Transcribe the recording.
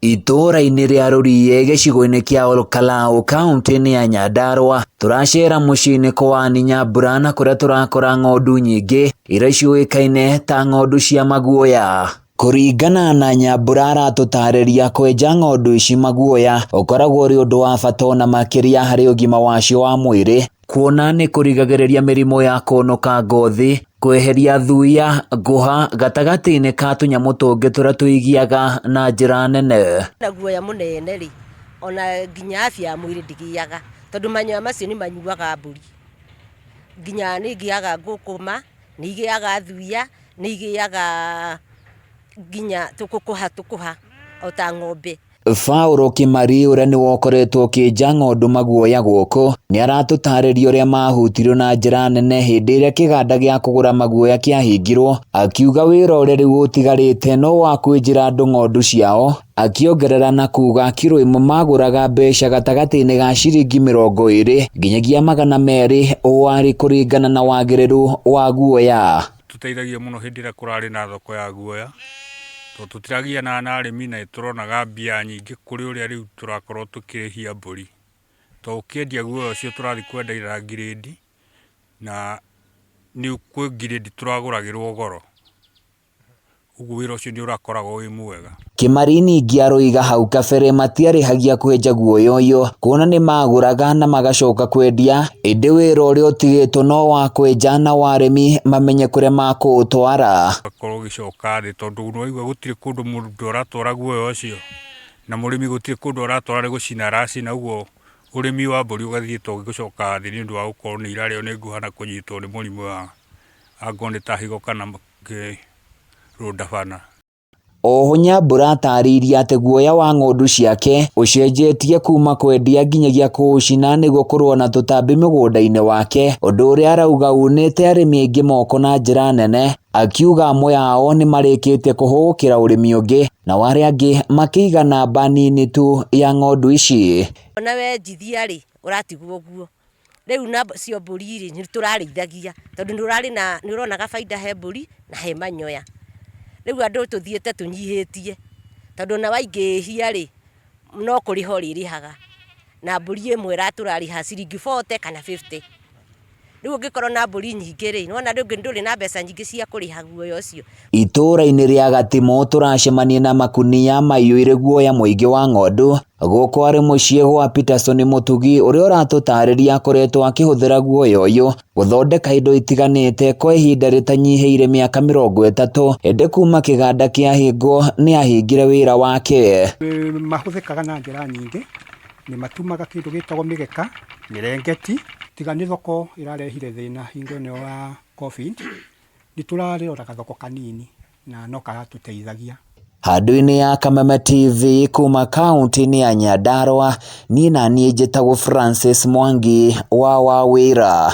Itũũra-inĩ rĩa Rũriĩ gĩcigo-inĩ kĩa Olkalau kaunti-inĩ ya Nyandarua turacera mũciĩ-inĩ kwa Nyambura na kũrĩa turakora ng'ondu nyingĩ iria ciũĩkaine ta ng'ondu cia maguoya. Kũringana na Nyambura aratũtarĩria kwenja ng'ondu ici maguoya ũkoragwo ũrĩ ũndũ wa bata na makĩria harĩ ũgima wacio wa mwĩrĩ, kuona nĩ kũrigagĩrĩria mĩrimũ ya kũnũka ngothi, kweheria thuya, ngũha gatagatĩ-inĩ ka tũnyamũ tũngĩ tũrĩa tũigiaga na njĩra nene. Na guoya mũnene rĩ, ona nginya afya ya mwĩrĩ ndĩgĩaga, tondũ manyoya macio nĩ manyuaga mbũri, nginya nĩ igĩaga ngũkũma, nĩ igĩaga thuya, nĩ igĩaga nginya tũkũha o ta ng'ombe. Paul Kimari ũrĩa nĩ wokoretwo ũkĩenja ng'ondu maguoya gũkũ nĩ aratũtarĩria ũrĩa mahutirio na njĩra nene hĩndĩ ĩrĩa kĩganda gĩa kũgũra maguoya kĩahingirwo, akiuga wĩra ũrĩa rĩu ũtigarĩte no wa kwĩnjĩra andũ ng'ondu ciao, akĩongerera na kuga kiro ĩmwe magũraga mbeca gatagatĩ-inĩ ga ciringi 20 nginyagia 200 warĩ kũringana na wagĩrĩru wa guoya. Tũteithagia mũno hĩndĩ ĩrĩa kũrarĩ na thoko ya guoya, tondũ tũtiragiana na arĩmi na tũronaga mbia nyingĩ kũrĩ ũrĩa rĩu tũrakorwo tũkĩrĩhia mbũri. Tondũ ũkĩendia guoya ũcio tũrathiĩ kwenderia ngirĩndi, na nĩ kwĩ ngirĩndi tũragũragĩrwo goro, ũguo wĩra ũcio nĩ ũrakoragwo wĩ mwega. Kimari ningĩ aroiga hau kabere matiarĩhagia kwenja guoya ũyũ, kuona nĩ magũraga na magacoka kwendia, ĩndĩ wĩra ũrĩa ũtigĩtwo no wa kwenja na arĩmi mamenye kũrĩa makũũtwara. Ũgakorwo ũgĩcoka thĩ tondũ nĩwaigua gũtirĩ kũndũ mũndũ aratwara guoya ũcio, na mũrĩmi gũtirĩ kũndũ aratwara nĩ gũcina aracina, ũguo ũrĩmi wa mbũri ũgathiĩte ũgĩcoka thĩ nĩ ũndũ wa gũkorwo nĩ irarĩo nĩ ngũha na kũnyitwo nĩ mũrimũ wa angorwo nĩ ta higo kana rũndabana. Oho Nyambura atarĩirie atĩ guoya wa ng'ondu ciake ũcenjetie kuma kwendia nginyagia kũũcina nĩguo kũrũa na tũtambi mũgũnda-inĩ wake, ũndũ ũrĩa arauga unĩte arĩmi aingĩ moko na njĩra nene, akiuga amwe ao nĩ marĩkĩtie kũhũgũkĩra ũrĩmi ũngĩ na arĩa angĩ makĩiga namba nini tu ya ng'ondu ici. Ona wenjithia rĩ ũratigwo ũguo, rĩu namba cio mbũri rĩ nĩ tũrarĩithagia tondũ nĩ ũrona gabaida he mbũri na he manyoya. Rĩu andũ tũthiĩte tũnyihĩtie tondũ na waingĩhia rĩ no kũrĩha ũrĩrĩhaga, na mbũri ĩmwe tũrarĩha ciringi 40 kana 50. Rĩu ũngĩkorwo na mbũri nyingĩ rĩ nĩwona rĩngĩ ndũrĩ na mbeca nyingĩ cia kũrĩha guoya ũcio. Itũũra-inĩ rĩa Gatimo tũracemania na makunia maiyũire guoya mũingĩ wa ng'ondu, gũkũ arĩ mũciĩ gwa Peterson Mũtugi ũrĩa ũratũtarĩria akoretwo akĩhũthĩra guoya ũyũ gũthondeka indo itiganĩte kwa ihinda rĩtanyihĩire mĩaka 30, ĩndĩ kuma kĩganda kĩahingwo nĩ ahingire wĩra wake. Mahũthĩkaga na njĩra nyingĩ, nĩ matumaga kĩndũ gĩtagwo mĩgeka, mĩrengeti, tiga nĩ thoko ĩrarehire thĩna hingo-inĩ wa COVID, nĩ tũrarĩoraga gathoko kanini na no karatũteithagia. Handũ-inĩ ya Kameme TV kuma kaunti-inĩ ya Nyandarua, niĩ njĩtagwo Francis Mwangi wa Wawĩra.